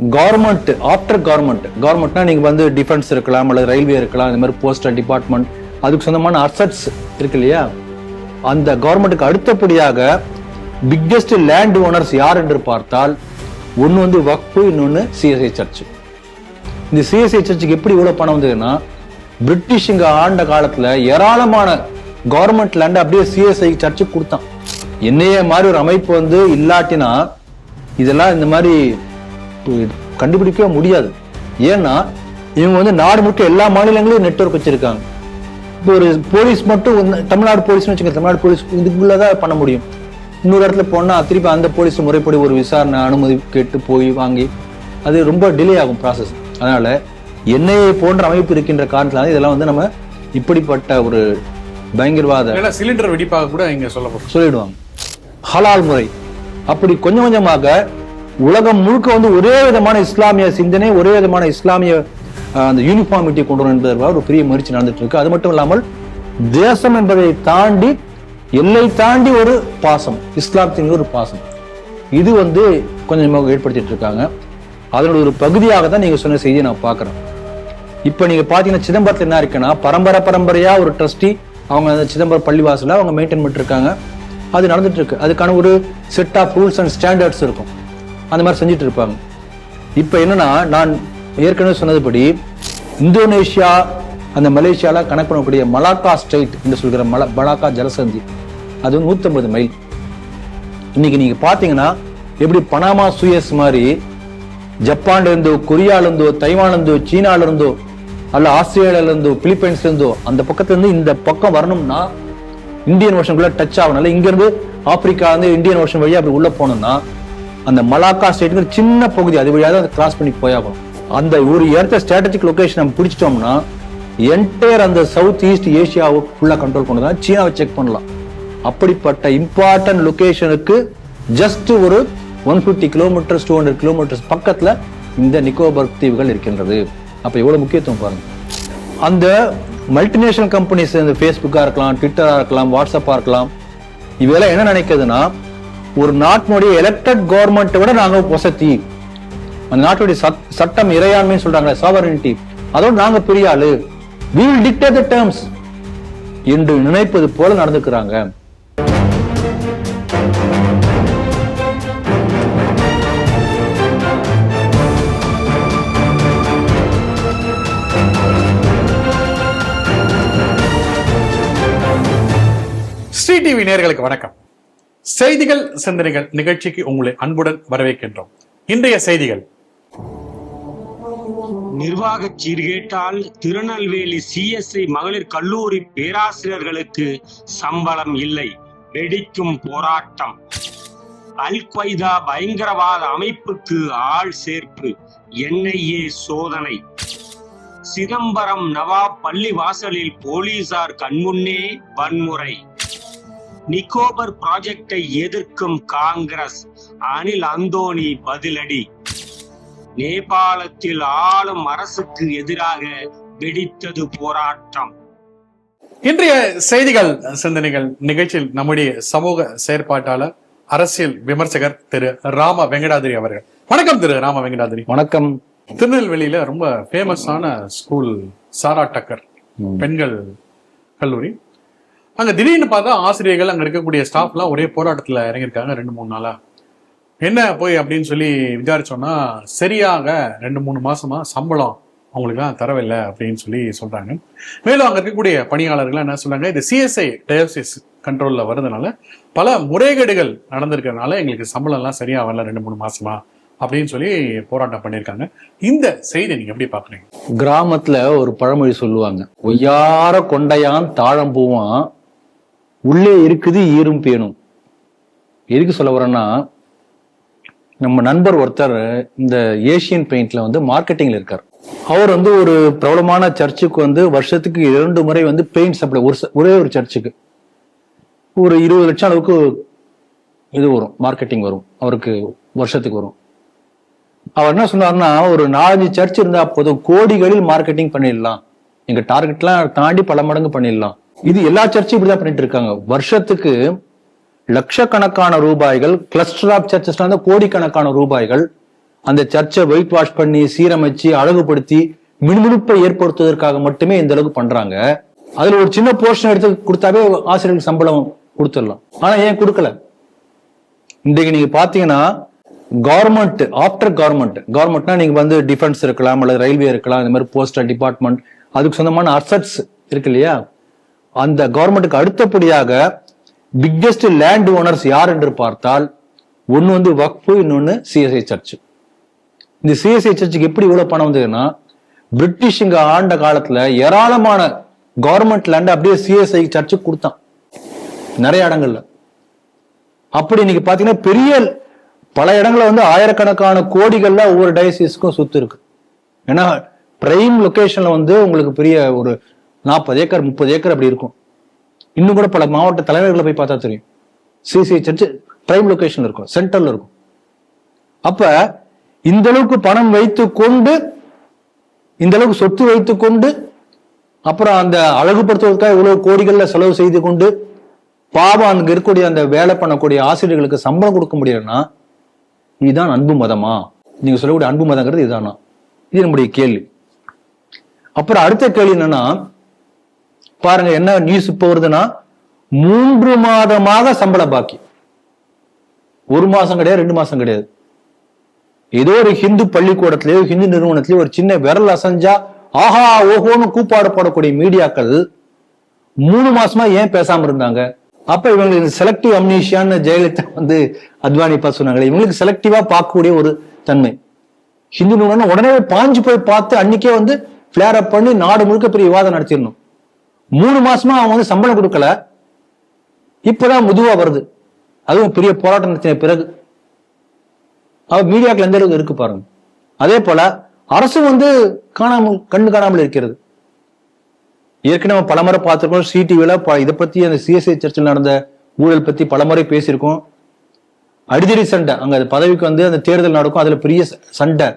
Government after கவர்மெண்ட்னா நீங்க வந்து defence இருக்கலாம் அல்லது ரயில்வே இருக்கலாம், இந்த மாதிரி போஸ்டல் டிபார்ட்மெண்ட், அதுக்கு சொந்தமான அசட்ஸ் இருக்கு இல்லையா, அந்த கவர்மெண்ட்டுக்கு அடுத்தபடியாக பிக்கெஸ்ட் லேண்ட் ஓனர்ஸ் யார் என்று பார்த்தால் ஒன்னு வந்து வக்ஃபு, இன்னொன்னு சிஎஸ்ஐ சர்ச். இந்த சிஎஸ்ஐ சர்ச்சுக்கு எப்படி இவ்வளவு பணம் வந்ததுன்னா, பிரிட்டிஷ் இங்க ஆண்ட காலத்துல ஏராளமான கவர்மெண்ட் லேண்ட் அப்படியே சிஎஸ்ஐ சர்ச்சுக்கு கொடுத்தான். என்னைய மாதிரி ஒரு அமைப்பு வந்து இல்லாட்டினா இதெல்லாம் இந்த மாதிரி கண்டுபிடிக்கவே முடியாது. ஏன்னா இவங்க வந்து நாடு முழுக்க எல்லா மாநிலங்களையும் நெட்வொர்க் வச்சிருக்காங்க. இப்போ ஒரு போலீஸ் மட்டும் தமிழ்நாடு போலீஸ்னு வச்சுக்கோங்க, தமிழ்நாடு போலீஸ் இதுக்குள்ளதான் பண்ண முடியும். இன்னொரு இடத்துல போனா திருப்பி அந்த போலீஸ் முறைப்படி ஒரு விசாரணை அனுமதி கேட்டு போய் வாங்கி அது ரொம்ப டிலே ஆகும் ப்ராசஸ். அதனால என்ஐஏ போன்ற அமைப்பு இருக்கின்ற காரணத்தினால இதெல்லாம் வந்து நம்ம இப்படிப்பட்ட ஒரு பயங்கரவாத சிலிண்டர் வெடிப்பாக கூட இங்க சொல்லிடுவாங்க. ஹலால் முறை அப்படி கொஞ்சம் கொஞ்சமாக உலகம் முழுக்க வந்து ஒரே விதமான இஸ்லாமிய சிந்தனை, ஒரே விதமான இஸ்லாமிய அந்த யூனிஃபார்மிட்டி கொண்டு வரும் என்பதற்காக ஒரு பெரிய முயற்சி நடந்துட்டு இருக்கு. அது மட்டும் இல்லாமல் தேசம் என்பதை தாண்டி எல்லை தாண்டி ஒரு பாசம், இஸ்லாத்தின் ஒரு பாசம், இது வந்து கொஞ்சமாக ஏற்படுத்திட்டு இருக்காங்க. அதனோட ஒரு பகுதியாக தான் நீங்க சொன்ன செய்தியை நான் பாக்குறேன். இப்ப நீங்க பாத்தீங்கன்னா சிதம்பரத்துல என்ன இருக்குன்னா, பரம்பரையா ஒரு ட்ரஸ்டி அவங்க அந்த சிதம்பரம் பள்ளிவாசல அவங்க மெயின்டைன் பண்ணிட்டு இருக்காங்க. அது நடந்துட்டு இருக்கு. அதுக்கான ஒரு set of rules and standards இருக்கும், அந்த மாதிரி செஞ்சுட்டு இருப்பாங்க. இப்ப என்னன்னா, நான் ஏற்கனவே சொன்னதுபடி இந்தோனேஷியா அந்த மலேசியால கனெக்ட் பண்ணக்கூடிய மலாக்கா ஸ்ட்ரெயிட் என்று சொல்கிற மலாக்கா ஜலசந்தி, அது 150 மைல். இன்னைக்கு நீங்க பாத்தீங்கன்னா எப்படி பனாமா சூயஸ் மாதிரி ஜப்பான்ல இருந்தோ, கொரியால இருந்தோ, தைவான்ல இருந்தோ, சீனால இருந்தோ, அல்ல ஆஸ்திரேலியால இருந்தோ, பிலிப்பைன்ஸ்ல இருந்தோ அந்த பக்கத்துல இருந்து இந்த பக்கம் வரணும்னா இந்தியன் ஓஷனுக்குள்ள டச் ஆகணும். இங்க இருந்து ஆப்பிரிக்கா வந்து இந்தியன் ஓஷன் வழியா அப்படி உள்ள போனோம்னா அந்த மலாக்கா ஸ்டேட்டுங்கிற சின்ன பகுதி அது வழியாக தான் கிராஸ் பண்ணி போயாகணும். அந்த ஒரு இடத்த ஸ்ட்ராட்டஜிக் லொகேஷன் நம்ம பிடிச்சிட்டோம்னா என்டையர் அந்த சவுத் ஈஸ்ட் ஏசியாவை ஃபுல்லா கண்ட்ரோல் பண்ணதான், சீனாவை செக் பண்ணலாம். அப்படிப்பட்ட இம்பார்ட்டன்ட் லொகேஷனுக்கு ஜஸ்ட் ஒரு 150 கிலோமீட்டர்ஸ் 200 கிலோமீட்டர்ஸ் பக்கத்துல இந்த நிக்கோபார் தீவுகள் இருக்கின்றது. அப்ப எவ்வளவு முக்கியத்துவம் பாருங்க. அந்த மல்டிநேஷனல் கம்பெனிஸ், இந்த ஃபேஸ்புக்கா இருக்கலாம், ட்விட்டரா இருக்கலாம், வாட்ஸ்அப்பா இருக்கலாம், இவெல்லாம் என்ன நினைக்குதுன்னா, ஒரு நாட்டினுடைய எலெக்டட் கவர்மெண்ட்டை விட நாங்க வசதி, அந்த நாட்டுடைய சட்டம் இறையாண்மைன்னு சொல்றாங்க, சாவரனிட்டி, அதோட நாங்க பெரிய ஆளு, we will dictate the terms என்று நினைப்பது போல நடந்துக்கிறாங்க. ஸ்ரீ டிவி நேயர்களுக்கு வணக்கம். செய்திகள் சிந்தனைகள் நிகழ்ச்சிக்கு உங்களை அன்புடன் வரவேற்கின்றோம். இன்றைய செய்திகள்: நிர்வாக சீர்கேட்டால் திருநெல்வேலி சிஎஸ்ஐ மகளிர் கல்லூரி பேராசிரியர்களுக்கு சம்பளம் இல்லை, வெடிக்கும் போராட்டம். அல் கொய்தா பயங்கரவாத அமைப்புக்கு ஆள் சேர்ப்பு, என்ஐஏ சோதனை. சிதம்பரம் நவாப் பள்ளி வாசலில் போலீசார் கண்முன்னே வன்முறை. நிக்கோபர் ப்ராஜெக்டை எதிர்க்கும் காங்கிரஸ், அனில் அந்தோணி பதிலடி. நேபாளத்தில் ஆளும் அரசுக்கு எதிராக வெடித்தது போராட்டம். இன்றைய செய்திகள் சிந்தனைகள் நிகழ்ச்சியில் நம்முடைய சமூக செயற்பாட்டாளர், அரசியல் விமர்சகர் திரு ராம வெங்கடாதிரி அவர்கள். வணக்கம் திரு ராம வெங்கடாதிரி. வணக்கம். திருநெல்வேலியில ரொம்ப ஃபேமஸான ஸ்கூல் சாரா டக்கர் பெண்கள் கல்லூரி. அங்க திடீர்னு பார்த்தா ஆசிரியர்கள், அங்க இருக்கக்கூடிய ஸ்டாஃப் எல்லாம் ஒரே போராட்டத்துல இறங்கியிருக்காங்க 2-3 நாளா. என்ன போய் அப்படின்னு சொல்லி விசாரிச்சோம்னா, சரியாக 2-3 மாசமா சம்பளம் அவங்களுக்குலாம் தரவில்லை அப்படின்னு சொல்லி சொல்றாங்க. மேலும் அங்க இருக்கக்கூடிய பணியாளர்கள் என்ன சொல்றாங்க, இது சிஎஸ்ஐ டயோசிஸ் கண்ட்ரோல்ல வருதுனால பல முறைகேடுகள் நடந்திருக்கிறதுனால எங்களுக்கு சம்பளம் எல்லாம் சரியா வரல 2-3 மாசமா அப்படின்னு சொல்லி போராட்டம் பண்ணியிருக்காங்க. இந்த செய்தி நீங்க எப்படி பாக்குறீங்க? கிராமத்துல ஒரு பழமொழி சொல்லுவாங்க, ஒய்யார கொண்டையான் தாழம் பூவான், உள்ளே இருக்குது ஈரும் பேணும். எதுக்கு சொல்ல வரேன்னா, நம்ம நண்பர் ஒருத்தர் இந்த ஏசியன் பெயிண்ட்ல வந்து மார்க்கெட்டிங்ல இருக்கார். அவர் வந்து ஒரு பிரபலமான சர்ச்சுக்கு வந்து வருஷத்துக்கு 2 முறை வந்து பெயிண்ட் சப்ளை, ஒரே ஒரு சர்ச்சுக்கு ஒரு 20 லட்சம் அளவுக்கு இது வரும், மார்க்கெட்டிங் வரும் அவருக்கு, வருஷத்துக்கு வரும். அவர் என்ன சொன்னார்னா, ஒரு 4-5 சர்ச் இருந்தா போதும், கோடிகளில் மார்க்கெட்டிங் பண்ணிடலாம், எங்க டார்கெட்லாம் தாண்டி பல மடங்கு பண்ணிடலாம். இது எல்லா சர்ச்சும் இப்படிதான் பண்ணிட்டு இருக்காங்க. வருஷத்துக்கு லட்சக்கணக்கான ரூபாய்கள், கிளஸ்டர் ஆஃப் சர்ச்சஸ்ல கோடிக்கணக்கான ரூபாய்கள் அந்த சர்ச்சை ஒயிட் வாஷ் பண்ணி சீரமைச்சு அழகுபடுத்தி மினுமினுப்பை ஏற்படுத்துவதற்காக மட்டுமே இந்த அளவுக்கு பண்றாங்க. அதுல ஒரு சின்ன போர்ஷன் எடுத்து கொடுத்தாவே ஆசிரியர்களுக்கு சம்பளம் கொடுத்துடலாம். ஆனா ஏன் கொடுக்கல? இன்றைக்கு நீங்க பாத்தீங்கன்னா கவர்மெண்ட் ஆஃப்டர் கவர்மெண்ட்னா நீங்க வந்து டிஃபென்ஸ் இருக்கலாம் அல்லது ரயில்வே இருக்கலாம், இந்த மாதிரி போஸ்டல் டிபார்ட்மெண்ட், அதுக்கு சொந்தமான அசட்ஸ் இருக்கு இல்லையா, அந்த கவர்மெண்ட்டுக்கு அடுத்தபடியாக பிக்கெஸ்ட் லேண்ட் ஓனர்ஸ் யார் என்று பார்த்தால் ஒன்னு வந்து வக்ஃபு, இன்னொன்னு சிஎஸ்ஐ சர்ச். இந்த சிஎஸ்ஐ சர்ச்சுக்கு எப்படி இவ்வளவு பணம் வந்ததுன்னா, பிரிட்டிஷ் இங்க ஆண்ட காலத்துல ஏராளமான கவர்மெண்ட் லேண்ட் அப்படியே சிஎஸ்ஐ சர்ச்சுக்கு கொடுத்தான் நிறைய இடங்கள்ல. அப்படி நீங்க பாத்தீங்கன்னா பெரிய பல இடங்கள்ல வந்து ஆயிரக்கணக்கான கோடிகள்ல ஒவ்வொரு டயசிஸ்க்கும் சொத்து இருக்கு. ஏன்னா பிரைம் லொகேஷன்ல வந்து உங்களுக்கு பெரிய ஒரு 40 ஏக்கர் 30 ஏக்கர் அப்படி இருக்கும். இன்னும் கூட பல மாவட்ட தலைவர்களை போய் பார்த்தா தெரியும், சிசிஐ சர்ச் பிரைம் லொகேஷன்ல இருக்கும், சென்டர்ல இருக்கும். அப்ப இந்த அளவுக்கு பணம் வைத்து கொண்டு, இந்த அளவுக்கு சொத்து வைத்து கொண்டு, அப்புறம் அந்த அழகுபடுத்துவதற்காக இவ்வளவு கோடிகள்ல செலவு செய்து கொண்டு, பாவம் அங்க இருக்கக்கூடிய அந்த வேலை பண்ணக்கூடிய ஆசிரியர்களுக்கு சம்பளம் கொடுக்க முடியலன்னா இதுதான் அன்பு மதமா? நீங்க சொல்லக்கூடிய அன்பு மதங்கிறது இதுதானா? இது நம்முடைய கேள்வி. அப்புறம் அடுத்த கேள்வி என்னன்னா, பாருங்க என்ன நியூஸ் இப்ப வருதுன்னா, 3 மாதமாக சம்பள பாக்கி. 1 மாசம் கிடையாது, 2 மாசம் கிடையாது. ஏதோ ஒரு ஹிந்து பள்ளிக்கூடத்திலேயோ ஹிந்து நிறுவனத்திலேயோ ஒரு சின்ன விரல் அசைஞ்சா ஆஹா ஓஹோன்னு கூப்பாடு போடக்கூடிய மீடியாக்கள் 3 மாசமா ஏன் பேசாம இருந்தாங்க? அப்ப இவங்களுக்கு செலக்டிவ் அம்னீஷியான்னு ஜெயலலிதா வந்து அத்வானி பா சொன்னாங்களே, இவங்களுக்கு செலக்டிவா பார்க்கக்கூடிய ஒரு தன்மை. ஹிந்து நிறுவனம் உடனே பாஞ்சு போய் பார்த்து அன்னைக்கே வந்து பிளேர் அப் பண்ணி நாடு முழுக்க பெரிய விவாதம் நடத்திடணும். 3 மாசமா அவங்க வந்து சம்பளம் கொடுக்கல, இப்பதான் முதுவா வருது, அதுவும் பெரிய போராட்டம் நடத்தின பிறகு. மீடியாக்கள் எந்த அளவுக்கு இருக்கு பாருங்க. அதே போல அரசு வந்து கண்ணு காணாமல் இருக்கிறது. ஏற்கனவே பலமுறை பார்த்திருக்கோம், சிடிவில இதை பத்தி அந்த சிஎஸ்ஐ சர்ச்சில் நடந்த ஊழல் பத்தி பலமுறை பேசியிருக்கோம். அடிதடி சண்டை, அங்க பதவிக்கு வந்து அந்த தேர்தல் நடக்கும், அதுல பெரிய சண்டை,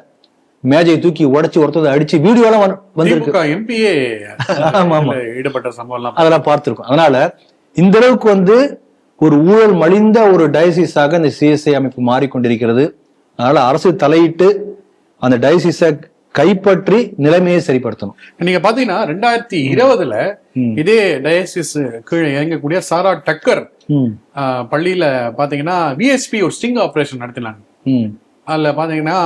மேஜை தூக்கி உடைச்சு ஒருத்தர் அடிச்சு வீடியோ எல்லாம் வந்திருக்கு. ஈடுபட்ட சம்பவம் அதெல்லாம் பார்த்திருக்கோம். அதனால இந்த அளவுக்கு வந்து ஒரு ஊழல் மலிந்த ஒரு டயசிஸாக இந்த சிஎஸ்ஐ அமைப்பு மாறிக்கொண்டிருக்கிறது. அதனால அரசு தலையிட்டு அந்த டயசிஸை கைப்பற்றி நிலைமையை சரிப்படுத்தணும். நீங்க பாத்தீங்கன்னா 2020 இதே டயசிஸ் கீழே இயங்கக்கூடிய சாரா டக்கர் பள்ளியில பாத்தீங்கன்னா விஎஸ்பி ஒரு ஸ்டிங் ஆபரேஷன் நடத்தினாங்க. அதுல பாத்தீங்கன்னா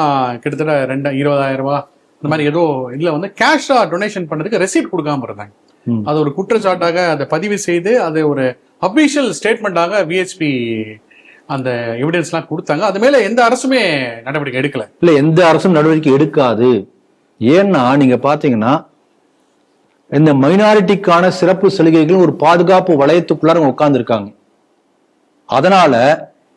கிட்டத்தட்ட 20,000 ரூபாய் இந்த மாதிரி ஏதோ இதுல வந்து கேஷா டொனேஷன் பண்ணதுக்கு ரெசிப்ட் கொடுக்காம இருந்தாங்க. அது ஒரு குற்றச்சாட்டாக அதை பதிவு செய்து அது ஒரு அபிஷியல் ஸ்டேட்மெண்டாக விஎஸ்பி அந்த எவிடன்ஸ் எல்லாம் கொடுத்தாங்க. அது மேல எந்த அரசுமே நடவடிக்கை எடுக்கல. இல்ல, எந்த அரசும் நடவடிக்கை எடுக்காது. ஏன்னா நீங்க பாத்தீங்கன்னா இந்த மைனாரிட்டிக்கான சிறப்பு சலுகைகள் ஒரு பாதுகாப்பு வளையத்துக்குள்ளார உட்கார்ந்து இருக்காங்க. அதனால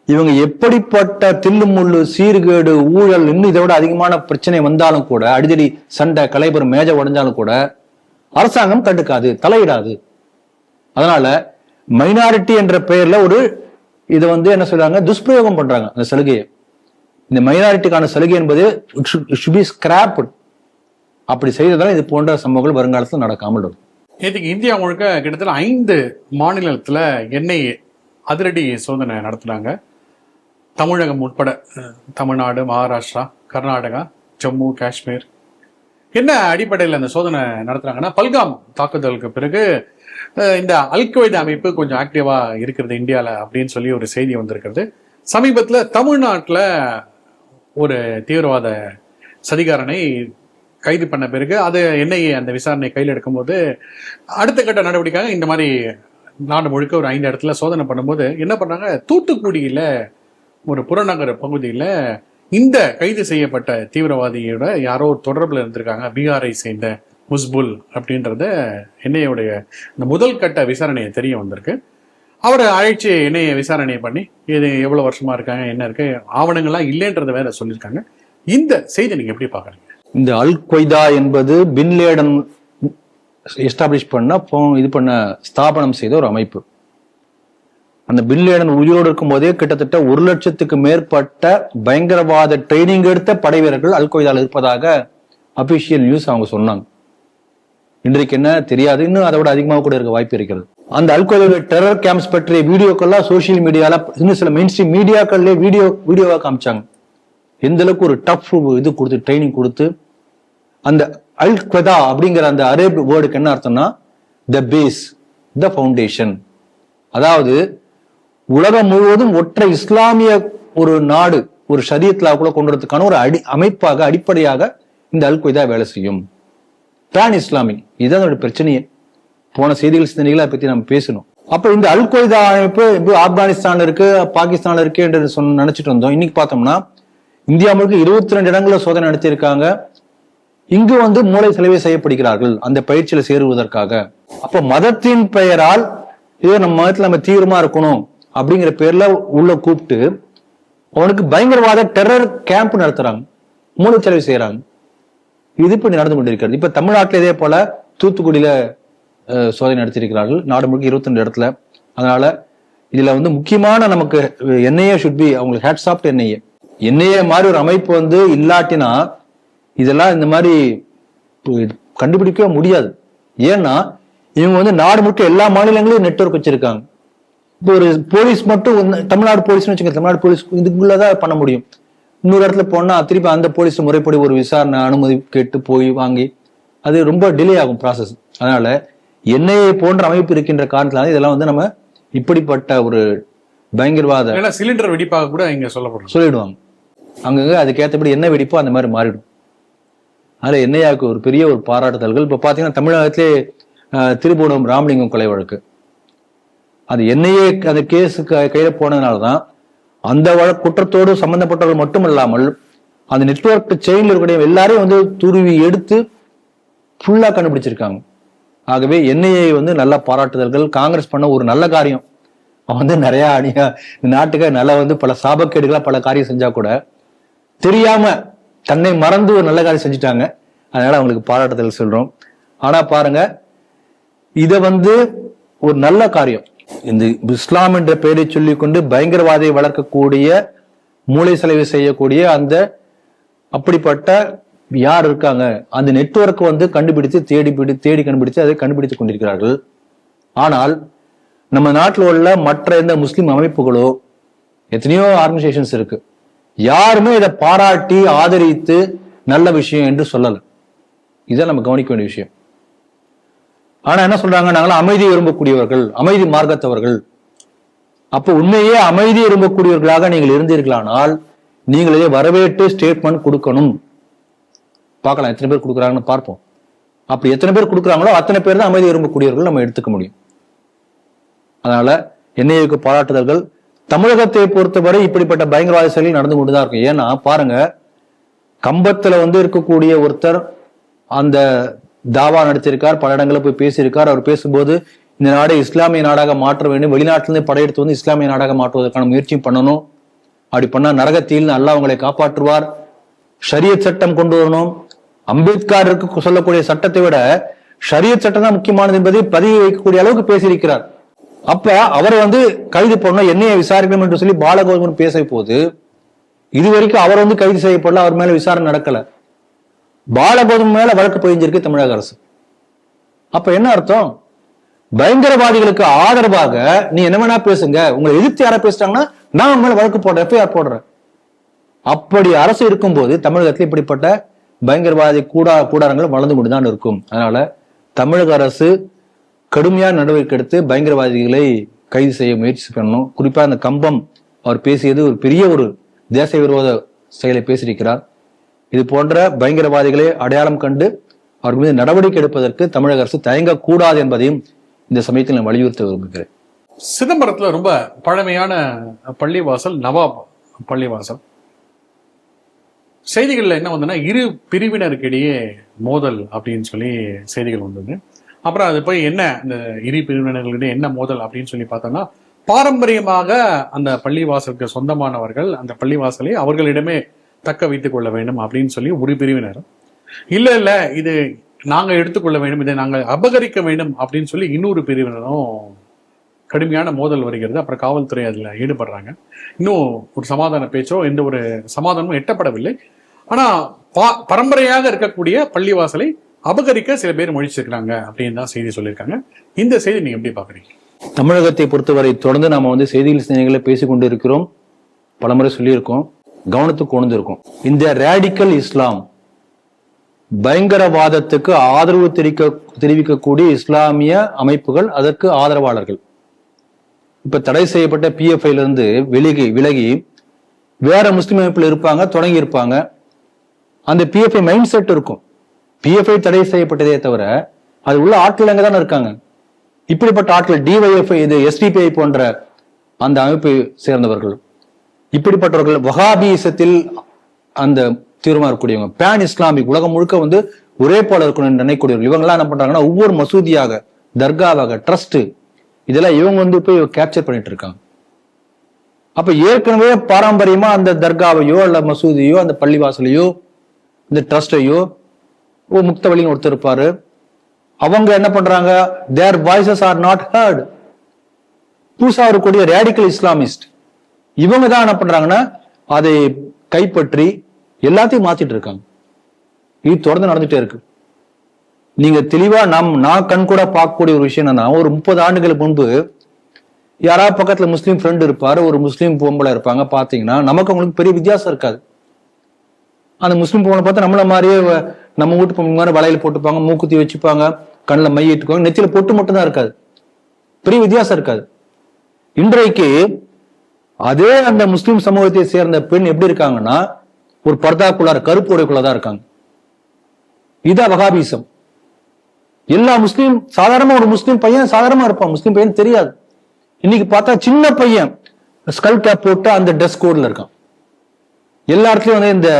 இவங்க எப்படிப்பட்ட தில்லுமுள்ளு சீர்கேடு ஊழல் இன்னும் இதை விட அதிகமான பிரச்சனை வந்தாலும் கூட, அடிதடி சண்டை கலைபுரம் மேஜை உடைஞ்சாலும் கூட அரசாங்கம் கண்டுக்காது, தலையிடாது. அதனால மைனாரிட்டி என்ற பெயர்ல ஒரு இதை வந்து என்ன சொல்றாங்க, துஷ்பிரயோகம் பண்றாங்க அந்த சலுகையை. இந்த மைனாரிட்டிக்கான சலுகை என்பது ஸ்கிராப்டு. அப்படி செய்ததால இது போன்ற சம்பவங்கள் வருங்காலத்தில் நடக்காமல் இருக்கும். நேற்றுக்கு இந்தியா முழுக்க கிட்டத்தட்ட 5 மாநிலத்துல எண்ணெய் அதிரடி சோதனை நடத்துனாங்க. தமிழகம் உட்பட தமிழ்நாடு, மகாராஷ்டிரா, கர்நாடகா, ஜம்மு காஷ்மீர். என்ன அடிப்படையில் அந்த சோதனை நடத்துறாங்கன்னா, பல்காம் தாக்குதலுக்கு பிறகு இந்த அல்கொய்தா அமைப்பு கொஞ்சம் ஆக்டிவா இருக்கிறது இந்தியால அப்படின்னு சொல்லி ஒரு செய்தி வந்திருக்கிறது. சமீபத்துல தமிழ்நாட்டுல ஒரு தீவிரவாத சதிகாரனை கைது பண்ண பிறகு அது என்ஐஏ அந்த விசாரணை கையில் எடுக்கும்போது அடுத்த கட்ட நடவடிக்கையாக இந்த மாதிரி நாடு முழுக்க ஒரு 5 இடத்துல சோதனை பண்ணும்போது என்ன பண்ணாங்க, தூத்துக்குடியில ஒரு புறநகர் பகுதியில இந்த கைது செய்யப்பட்ட தீவிரவாதியோட யாரோ தொடர்புல இருந்திருக்காங்க, பீகாரை சேர்ந்த முஸ்புல் அப்படின்றத என்ஐஏவுடைய இந்த முதல் கட்ட விசாரணையை தெரிய வந்திருக்கு. அவரை அழைச்சி என்ஐஏ விசாரணையை பண்ணி இது எவ்வளவு வருஷமா இருக்காங்க, என்ன இருக்கு, ஆவணங்கள்லாம் இல்லைன்றத வேற சொல்லியிருக்காங்க. இந்த செய்தி நீங்க எப்படி பாக்குறீங்க? இந்த அல் கொய்தா என்பது பின் லேடன் எஸ்டாப்ளிஷ் பண்ண ஸ்தாபனம் செய்த ஒரு அமைப்பு. அந்த பின் லேடன் உயிரோடு இருக்கும் போதே கிட்டத்தட்ட 1 லட்சத்துக்கு மேற்பட்ட பயங்கரவாத ட்ரைனிங் எடுத்த படை வீரர்கள் அல் கொய்தால இருப்பதாக அபிஷியல் நியூஸ் அவங்க சொன்னாங்க. இன்றைக்கு என்ன தெரியாது, இன்னும் அதை விட அதிகமாக கூட இருக்க வாய்ப்பு இருக்கிறது. அந்த அல் கொய்தா டெரர் கேம்ப்ஸ் பற்றிய வீடியோக்கள்லாம் சோசியல் மீடியால இன்னும் சில மெயின் ஸ்ட்ரீம் மீடியாக்கள்லேயே வீடியோவா காமிச்சாங்க. எந்த அளவுக்கு ஒரு டஃப் இது கொடுத்து ட்ரைனிங் கொடுத்து, அந்த அல் குவதா அப்படிங்கிற அந்த அரேப் வேர்டுக்கு என்ன அர்த்தம்னா த பேஸ், த ஃபவுண்டேஷன். அதாவது உலகம் முழுவதும் ஒற்றை இஸ்லாமிய ஒரு நாடு, ஒரு ஷரியத்லா கூட கொண்டு வரதுக்கான ஒரு அமைப்பாக, அடிப்படையாக இந்த அல் குவைதா வேலை செய்யும். பேன் இஸ்லாமிக், இதுதான் அதோட பிரச்சனையே. போன செய்திகள் சிந்தனைகளை பத்தி நம்ம பேசணும். அப்ப இந்த அல் குவைதா அமைப்பு ஆப்கானிஸ்தான் இருக்கு, பாகிஸ்தான்ல இருக்கு என்று நினைச்சிட்டு இருந்தோம். இன்னைக்கு பார்த்தோம்னா இந்தியா முழுக்க 22 இடங்கள்ல சோதனை நடத்தியிருக்காங்க. இங்கு மூளை செலவை செய்யப்படுகிறார்கள் அந்த பயிற்சியில சேருவதற்காக. அப்ப மதத்தின் பெயரால் இதோ நம்ம மதத்துல நம்ம தீவிரமா இருக்கணும் அப்படிங்கிற பேர்ல உள்ள கூப்பிட்டு அவனுக்கு பயங்கரவாத டெரர் கேம்ப் நடத்துறாங்க, மூளை செலவு செய்யறாங்க. இது இப்ப நடந்து கொண்டிருக்கிறது. இப்ப தமிழ்நாட்டில் இதே போல தூத்துக்குடியில சோதனை நடத்தியிருக்கிறார்கள், நாடு முழுக்க 22 இடத்துல. அதனால இதுல முக்கியமான நமக்கு என்ஐஏ ஷுட் பி, அவங்களுக்கு ஹேட்ஸ் ஆஃப் என்ஐஏ. என்ஐஏ மாதிரி ஒரு அமைப்பு இல்லாட்டினா இதெல்லாம் இந்த மாதிரி கண்டுபிடிக்கவே முடியாது. ஏன்னா இவங்க நாடு முழுக்க எல்லா மாநிலங்களையும் நெட்வொர்க் வச்சிருக்காங்க. இப்போ ஒரு போலீஸ் மட்டும் தமிழ்நாடு போலீஸ்னு வச்சுக்கோங்க, தமிழ்நாடு போலீஸ் இதுக்குள்ளதான் பண்ண முடியும். இன்னொரு இடத்துல போனா திருப்பி அந்த போலீஸ் முறைப்படி ஒரு விசாரணை அனுமதி கேட்டு போய் வாங்கி அது ரொம்ப டிலே ஆகும் ப்ராசஸ். அதனால என்ஐஏ போன்ற அமைப்பு இருக்கின்ற காரணத்தினால இதெல்லாம் நம்ம இப்படிப்பட்ட ஒரு பயங்கரவாத சிலிண்டர் வெடிப்பாக கூட இங்க சொல்லிடுவாங்க. அங்கங்க அதுக்கேற்றபடி என்ன வெடிப்போ அந்த மாதிரி மாறிடும். அதனால என்ஐஏக்கு ஒரு பெரிய ஒரு பாராட்டுதல்கள். இப்ப பாத்தீங்கன்னா தமிழகத்திலே திருபுவனம் ராமலிங்கம் கொலை வழக்கு, அது என்ஐஏ அந்த கேஸ் கையில போனதுனாலதான் அந்த குற்றத்தோடு சம்பந்தப்பட்டவர்கள் மட்டும் இல்லாமல் அந்த நெட்வொர்க் செயின்ல இருக்கக்கூடிய எல்லாரையும் துருவி எடுத்து ஃபுல்லா கண்டுபிடிச்சிருக்காங்க. ஆகவே என்ஐஏ நல்ல பாராட்டுதல்கள். காங்கிரஸ் பண்ண ஒரு நல்ல காரியம். அவன் நிறைய நாட்டுக்கு நல்ல பல சாபக்கேடுகளா பல காரியம் செஞ்சா கூட தெரியாம தன்னை மறந்து ஒரு நல்ல காரியம் செஞ்சுட்டாங்க. அதனால அவங்களுக்கு பாராட்டுதல் சொல்றோம். ஆனா பாருங்க, இத ஒரு நல்ல காரியம், இந்த இஸ்லாம் என்ற பெயரை சொல்லிக் கொண்டு பயங்கரவாதியை வளர்க்கக்கூடிய, மூளை செலவு செய்யக்கூடிய அந்த அப்படிப்பட்ட யார் இருக்காங்க, அந்த நெட்வொர்க் கண்டுபிடித்து தேடி கண்டுபிடித்து அதை கண்டுபிடித்துக் கொண்டிருக்கிறார்கள். ஆனால் நம்ம நாட்டில் உள்ள மற்ற எந்த முஸ்லிம் அமைப்புகளோ எத்தனையோ ஆர்கனைசேஷன்ஸ் இருக்கு, யாருமே இதை பாராட்டி ஆதரித்து நல்ல விஷயம் என்று சொல்லல. இதை நம்ம கவனிக்க வேண்டிய விஷயம். ஆனா என்ன சொல்றாங்க, நாங்களாம் அமைதியை விரும்பக்கூடியவர்கள், அமைதி மார்க்கத்தவர்கள். அப்போ உண்மையே அமைதியை விரும்பக்கூடியவர்களாக நீங்கள் இருந்தீர்களானால் நீங்கள் இதை வரவேற்று ஸ்டேட்மெண்ட் கொடுக்கணும். பார்க்கலாம் எத்தனை பேர் கொடுக்குறாங்கன்னு பார்ப்போம். அப்படி எத்தனை பேர் கொடுக்குறாங்களோ அத்தனை பேர் தான் அமைதி விரும்பக்கூடியவர்கள் நம்ம எடுத்துக்க முடியும். அதனால என்ஐஏக்கு பாராட்டுதல்கள். தமிழகத்தை பொறுத்தவரை இப்படிப்பட்ட பயங்கரவாத செயல்கள் நடந்து கொண்டுதான் இருக்கும். ஏன்னா பாருங்க, கம்பத்துல இருக்கக்கூடிய ஒருத்தர் அந்த தாவா நடத்தியிருக்கார், பல இடங்களில் போய் பேசியிருக்கார். அவர் பேசும்போது இந்த நாடை இஸ்லாமிய நாடாக மாற்ற வேண்டும், வெளிநாட்டிலிருந்து படையெடுத்து இஸ்லாமிய நாடாக மாற்றுவதற்கான முயற்சியும் பண்ணணும். அப்படி பண்ணா நரகத்தில் அல்லாஹ் அவங்களை காப்பாற்றுவார். ஷரியத் சட்டம் கொண்டு வரணும். அம்பேத்கருக்கு சொல்லக்கூடிய சட்டத்தை விட ஷரியத் சட்டம் தான் முக்கியமானது என்பதை பதிவு வைக்கக்கூடிய அளவுக்கு பேசியிருக்கிறார். அப்ப அவர் கைது பண்ணணும், என்னைய விசாரிக்கணும் என்று சொல்லி பாலகோதமன் பேச போது இதுவரைக்கும் அவர் கைது செய்யப்படல, அவர் மேல விசாரணை நடக்கல. பாலகோதமன் மேல வழக்கு பதிஞ்சிருக்கு தமிழக அரசு. அப்ப என்ன அர்த்தம், பயங்கரவாதிகளுக்கு ஆதரவாக நீ என்ன வேணா பேசுங்க, உங்களை எதிர்த்து யாரா பேசிட்டாங்கன்னா நான் உங்க மேல வழக்கு போடுறேன், எஃப்ஐஆர் போடுறேன். அப்படி அரசு இருக்கும்போது தமிழகத்தில் இப்படிப்பட்ட பயங்கரவாதி கூடாரங்கள் வளர்ந்து கொண்டுதான் இருக்கும். அதனால தமிழக அரசு கடுமையான நடவடிக்கை எடுத்து பயங்கரவாதிகளை கைது செய்ய முயற்சி பண்ணணும். குறிப்பா அந்த கம்பம் அவர் பேசியது ஒரு பெரிய ஒரு தேச விரோத செயலை பேசியிருக்கிறார். இது போன்ற பயங்கரவாதிகளை அடையாளம் கண்டு அவர்கள் மீது நடவடிக்கை எடுப்பதற்கு தமிழக அரசு தயங்கக்கூடாது என்பதையும் இந்த சமயத்தில் நான் வலியுறுத்த விரும்புகிறேன். சிதம்பரத்துல ரொம்ப பழமையான பள்ளிவாசல், நவாப் பள்ளிவாசல். செய்திகள்ல என்ன வந்ததுன்னா, இரு பிரிவினருக்கிடையே மோதல் அப்படின்னு சொல்லி செய்திகள் வந்தது. அப்புறம் அது போய் என்ன இந்த இரு பிரிவினர்களிடையே என்ன மோதல் அப்படின்னு சொல்லி பார்த்தோம்னா, பாரம்பரியமாக அந்த பள்ளிவாசலுக்கு சொந்தமானவர்கள் அந்த பள்ளிவாசலை அவர்களிடமே தக்க வைத்துக் கொள்ள வேண்டும் அப்படின்னு சொல்லி ஒரு பிரிவினரும், இல்ல இது நாங்க எடுத்துக்கொள்ள வேண்டும், இதை நாங்கள் அபகரிக்க வேண்டும் அப்படின்னு சொல்லி இன்னொரு பிரிவினரும் கடுமையான மோதல் வருகிறது. அப்புறம் காவல்துறை அதுல ஈடுபடுறாங்க. இன்னும் ஒரு சமாதான பேச்சோ எந்த ஒரு சமாதானமும் எட்டப்படவில்லை. ஆனா பரம்பரையாக இருக்கக்கூடிய பள்ளிவாசலை அபகரிக்க சில பேர் முயற்சிருக்கிறாங்க அப்படின்னு தான் செய்தி சொல்லியிருக்காங்க. இந்த செய்தி நீங்க எப்படி பாக்குறீங்க? தமிழகத்தை பொறுத்தவரை தொடர்ந்து நாம செய்திகள் சிந்தனைகளை பேசிக்கொண்டு இருக்கிறோம், பலமுறை சொல்லியிருக்கோம். கவனத்துக்கு கொண்டு இருக்கும். இந்த ரேடிக்கல் இஸ்லாம், பயங்கரவாதத்துக்கு ஆதரவு தெரிவிக்கக்கூடிய இஸ்லாமிய அமைப்புகள், அதற்கு ஆதரவாளர்கள் இப்ப தடை செய்யப்பட்ட PFI இருந்து விலகி வேற முஸ்லிம் அமைப்புல இருப்பாங்க, தொடங்கி இருப்பாங்க. அந்த PFI மைண்ட் செட் இருக்கும். PFI தடை செய்யப்பட்டதே தவிர அது உள்ள ஆட்கள் அங்கதானே இருக்காங்க. இப்படிப்பட்ட ஆட்கள் DYFI, இது SDPI போன்ற அந்த அமைப்பை சேர்ந்தவர்கள், இப்படிப்பட்டவர்கள் வஹாபிசத்தில் அந்த தீவிரமா இருக்கக்கூடியவங்க, பேன் இஸ்லாமிக், உலகம் முழுக்க ஒரே போல இருக்கணும்னு நினைக்கக்கூடியவர்கள், இவங்கெல்லாம் என்ன பண்றாங்கன்னா ஒவ்வொரு மசூதியாக, தர்காவாக, ட்ரஸ்ட், இதெல்லாம் இவங்க போய் கேப்சர் பண்ணிட்டு இருக்காங்க. அப்ப ஏற்கனவே பாரம்பரியமா அந்த தர்காவையோ அல்ல மசூதியோ அந்த பள்ளிவாசலையோ இந்த ட்ரஸ்டையோ முக்தவழின்னு ஒருத்தர் இருப்பாரு, அவங்க என்ன பண்றாங்க, their voices are not heard. புதுசா இருக்கக்கூடிய ரேடிக்கல் இஸ்லாமிஸ்ட் இவங்க தான் என்ன பண்றாங்கன்னா அதை கைப்பற்றி எல்லாத்தையும் மாத்திட்டு இருக்காங்க. இது தொடர்ந்து நடந்துட்டே இருக்கு. நீங்க தெளிவா நான் கண் கூட பார்க்கக்கூடிய ஒரு விஷயம் என்னன்னா, ஒரு 30 ஆண்டுகளுக்கு முன்பு யாராவது பக்கத்துல முஸ்லீம் ஃப்ரெண்ட் இருப்பாரு, ஒரு முஸ்லீம் பொம்பளை இருப்பாங்க, பாத்தீங்கன்னா நமக்கு அவங்களுக்கு பெரிய வித்தியாசம் இருக்காது. அந்த முஸ்லீம் பொம்பளை பார்த்தா நம்மள மாதிரியே நம்ம வீட்டு பொம்பளை மாதிரி வளையல் போட்டுப்பாங்க, மூக்குத்தி வச்சுப்பாங்க, கண்ணில் மை இட்டுக்குவாங்க, நெத்தியில பொட்டு மட்டும் தான் இருக்காது, பெரிய வித்தியாசம் இருக்காது. இன்றைக்கு அதே அந்த முஸ்லிம் சமூகத்தை சேர்ந்த பெண் எப்படி இருக்காங்கன்னா ஒரு பர்தாக்குள்ளார, கருப்பு உடைக்குள்ளதான் இருக்காங்க. இதான் வகாபிசம். எல்லா முஸ்லீம் சாதாரணமா ஒரு முஸ்லீம் பையன் சாதாரணமா இருப்பான், முஸ்லீம் பையன் தெரியாது. இன்னைக்கு பார்த்தா சின்ன பையன் ஸ்கல் கேப் போட்டு அந்த ட்ரெஸ் கோட்ல இருக்கான். எல்லா இடத்துலயும் இந்த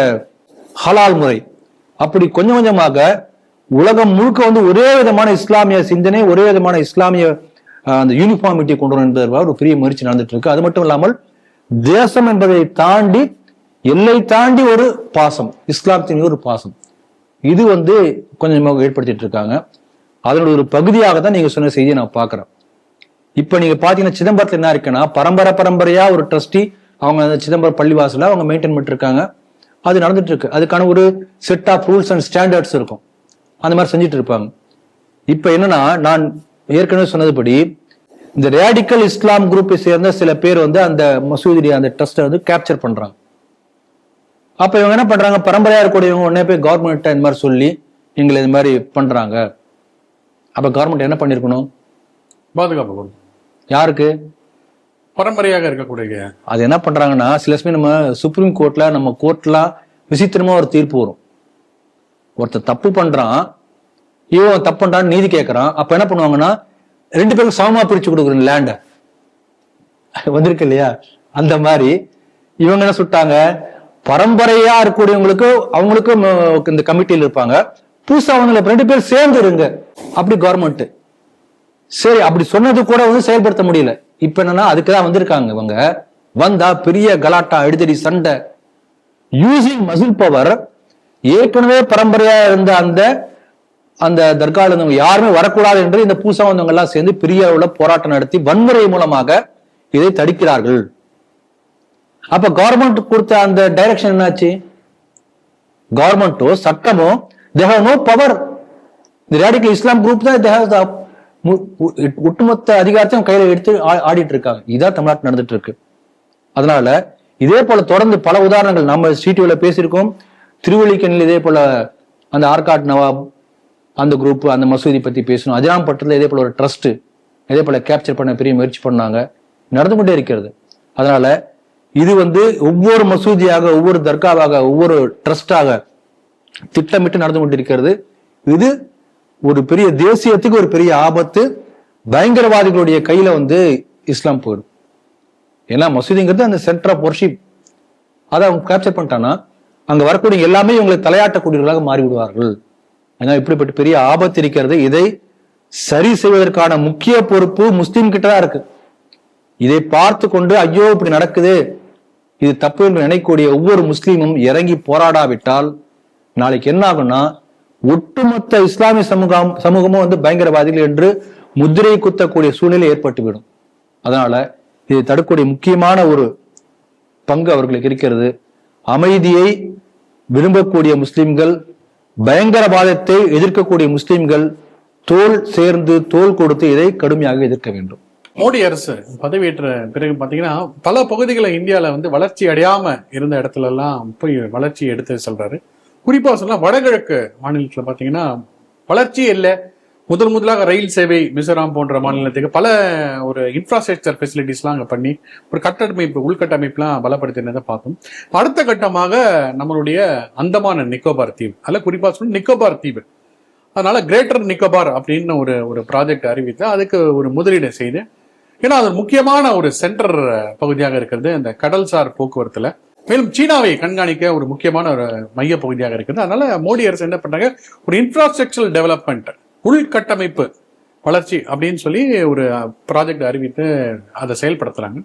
ஹலால் முறை, அப்படி கொஞ்சம் கொஞ்சமாக உலகம் முழுக்க ஒரே விதமான இஸ்லாமிய சிந்தனை, ஒரே விதமான இஸ்லாமிய அந்த யூனிஃபார்மிட்டி கொண்டு வரும் என்பதற்காக ஒரு பெரிய முயற்சி நடந்துட்டு இருக்கு. அது மட்டும் இல்லாமல் தேசம் என்பதை தாண்டி, எல்லை தாண்டி ஒரு பாசம், இஸ்லாத்தின் ஒரு பாசம், இது கொஞ்சமாக ஏற்படுத்திட்டு இருக்காங்க. அதனுடைய ஒரு பகுதியாக தான் நீங்க சொன்ன செய்தியை நான் பாக்குறேன். இப்ப நீங்க பாத்தீங்கன்னா சிதம்பரத்துல என்ன இருக்குன்னா, பரம்பரையா ஒரு ட்ரஸ்டி அவங்க அந்த சிதம்பரம் பள்ளிவாசல அவங்க மெயின்டைன் பண்ணிட்டு இருக்காங்க. அது நடந்துட்டு இருக்கு. அதுக்கான ஒரு set of rules and standards இருக்கும், அந்த மாதிரி செஞ்சுட்டு இருப்பாங்க. இப்ப என்னன்னா, நான் ஏற்கனவே சொன்னதுபடி இந்த ரேடிக்கல் இஸ்லாம் குரூப்பை சேர்ந்த சில பேர் அந்த மசூதி அந்த ட்ரஸ்ட்டை கேப்சர் பண்றாங்க. அப்ப இவங்க என்ன பண்றாங்க, பரம்பரையா இருக்கக்கூடியவங்க உடனே போய் கவர்மெண்ட் இந்த மாதிரி சொல்லி எங்களை இது மாதிரி பண்றாங்க. அப்ப கவர்மெண்ட் என்ன பண்ணிருக்கணும், பாதுகாப்பு கொடுக்கும். யாருக்கு, பரம்பரையாக இருக்கக்கூடிய. அது என்ன பண்றாங்கன்னா, சில சமயம் நம்ம சுப்ரீம் கோர்ட்ல, நம்ம கோர்ட்லாம் விசித்திரமா ஒரு தீர்ப்பு வரும். ஒருத்தர் தப்பு பண்றான், இவன் தப்பு பண்றான்னு நீதி கேட்கறான். அப்ப என்ன பண்ணுவாங்கன்னா, 2 பேருக்கு சமமா பிரிச்சு கொடுக்குறேன் லேண்ட, வந்திருக்கு இல்லையா? அந்த மாதிரி இவங்க என்ன சுட்டாங்க, பரம்பரையா இருக்கக்கூடியவங்களுக்கு அவங்களுக்கும் இந்த கமிட்டியில் இருப்பாங்க, புதுசா அவங்க 2 பேர் சேர்ந்து இருங்க அப்படி கவர்மெண்ட். சரி, அப்படி சொன்னது கூட செயல்படுத்த முடியல. இப்ப என்னன்னா, அதுக்குதான் வந்திருக்காங்க. இவங்க வந்தா பெரிய கலாட்டா, அடிதடி, சண்டை, யூசிங் மசில் பவர். ஏற்கனவே பரம்பரையா இருந்த அந்த தர்கால இருந்தவங்க யாருமே வரக்கூடாது என்று இந்த பூசா வந்தவங்க எல்லாம் சேர்ந்து பெரிய அளவுல போராட்டம் நடத்தி வன்முறை மூலமாக இதை தடுக்கிறார்கள். அப்ப கவர்மெண்ட் கொடுத்த அந்த டைரக்ஷன் என்னாச்சு, கவர்மெண்டோ சட்டமோ they have no power. இந்த ரேடிக்கல் இஸ்லாம் குரூப் தான் ஒட்டுமொத்த அதிகாரத்தையும் கையில எடுத்து ஆடிட்டு இருக்காங்க. இதான் தமிழ்நாட்டில் நடந்துட்டு இருக்கு. அதனால இதே போல தொடர்ந்து பல உதாரணங்கள் நம்ம சிடிவில பேசியிருக்கோம். திருவள்ளிக்கணில் இதே போல அந்த ஆர்காட் நவாப் அந்த குரூப் அந்த மசூதி பத்தி பேசணும். அதிராம்பட்டத்துல இதே போல ஒரு ட்ரஸ்ட் இதே போல கேப்சர் பண்ண பெரிய முயற்சி பண்ணாங்க, நடந்து கொண்டே இருக்கிறது. அதனால இது ஒவ்வொரு மசூதியாக, ஒவ்வொரு தர்காவாக, ஒவ்வொரு ட்ரஸ்டாக திட்டமிட்டு நடந்து கொண்டிருக்கிறது. இது ஒரு பெரிய தேசியத்துக்கு ஒரு பெரிய ஆபத்து. பயங்கரவாதிகளுடைய கையில இஸ்லாம் போயிடும். ஏன்னா மசூதிங்கிறது அந்த சென்டர் ஆஃப் வர்ஷிப், அதை அவங்க கேப்சர் பண்ணிட்டான்னா அங்க வரக்கூடிய எல்லாமே இவங்களை தலையாட்டக்கூடியவர்களாக மாறிவிடுவார்கள். அதனால இப்படிப்பட்ட பெரிய ஆபத்து இருக்கிறது. இதை சரி செய்வதற்கான முக்கிய பொறுப்பு முஸ்லீம் கிட்ட தான் இருக்கு. இதை பார்த்து கொண்டு ஐயோ இப்படி நடக்குது, இது தப்பு என்று நினைக்கக்கூடிய ஒவ்வொரு முஸ்லீமும் இறங்கி போராடாவிட்டால் நாளைக்கு என்ன ஆகும்னா, ஒட்டுமொத்த இஸ்லாமிய சமூகமும் பயங்கரவாதிகள் என்று முத்திரை குத்தக்கூடிய சூழ்நிலை ஏற்பட்டுவிடும். அதனால இதை தடுக்கக்கூடிய முக்கியமான ஒரு பங்கு அவர்களுக்கு இருக்கிறது. அமைதியை விரும்பக்கூடிய முஸ்லிம்கள், பயங்கரவாதத்தை எதிர்க்கக்கூடிய முஸ்லிம்கள் தோள் சேர்ந்து தோள் கொடுத்து இதை கடுமையாக எதிர்க்க வேண்டும். மோடி அரசு பதவியேற்ற பிறகு பாத்தீங்கன்னா பல பகுதிகளை இந்தியால வந்து வளர்ச்சி அடையாம இருந்த இடத்துல எல்லாம் போய் வளர்ச்சி எடுத்து செல்றாரு. குறிப்பா சொன்னா வடகிழக்கு மாநிலத்துல பாத்தீங்கன்னா வளர்ச்சி இல்லை. முதலாக ரயில் சேவை மிசோராம் போன்ற மாநிலத்துக்கு பல ஒரு இன்ஃப்ராஸ்ட்ரக்சர் ஃபெசிலிட்டிஸ்லாம் அங்கே பண்ணி ஒரு கட்டமைப்பு உள்கட்டமைப்புலாம் பலப்படுத்தினதை பார்த்தோம். அடுத்த கட்டமாக நம்மளுடைய அந்தமான் நிக்கோபார் தீவு, அதில் குறிப்பாக சொல்லி நிக்கோபார் தீவு, அதனால கிரேட்டர் நிக்கோபார் அப்படின்னு ஒரு ப்ராஜெக்ட் அறிவித்து அதுக்கு ஒரு முதலீடு செய்து, ஏன்னா அது முக்கியமான ஒரு சென்டர் பகுதியாக இருக்கிறது இந்த கடல்சார் போக்குவரத்துல, மேலும் சீனாவை கண்காணிக்க ஒரு முக்கியமான ஒரு மைய பகுதியாக இருக்குது. அதனால மோடி அரசு என்ன பண்றாங்க, ஒரு இன்ஃப்ராஸ்ட்ரக்சரல் டெவலப்மெண்ட், உள்கட்டமைப்பு வளர்ச்சி அப்படின்னு சொல்லி ஒரு ப்ராஜெக்ட் அறிவித்து அதை செயல்படுத்துறாங்க.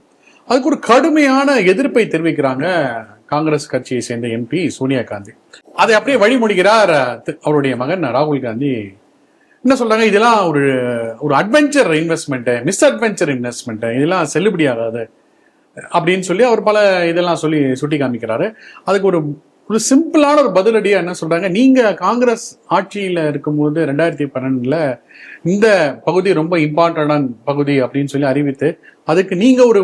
அதுக்கு ஒரு கடுமையான எதிர்ப்பை தெரிவிக்கிறாங்க காங்கிரஸ் கட்சியை சேர்ந்த எம்பி சோனியா காந்தி. அதை அப்படியே வழிமொழிகிறார் அவருடைய மகன் ராகுல் காந்தி. என்ன சொல்றாங்க, இதெல்லாம் ஒரு adventure investment, miss adventure investment, இதெல்லாம் செல்லுபடியாகாது அப்படின்னு சொல்லி அவர் பல இதெல்லாம் சொல்லி சுட்டி காமிக்கிறாரு. அதுக்கு ஒரு சிம்பிளான ஒரு பதிலடியா என்ன சொல்றாங்க, நீங்க காங்கிரஸ் ஆட்சியில இருக்கும்போது 2012 இந்த பகுதி ரொம்ப இம்பார்ட்டன்டான பகுதி அப்படின்னு சொல்லி அறிவித்து அதுக்கு நீங்க ஒரு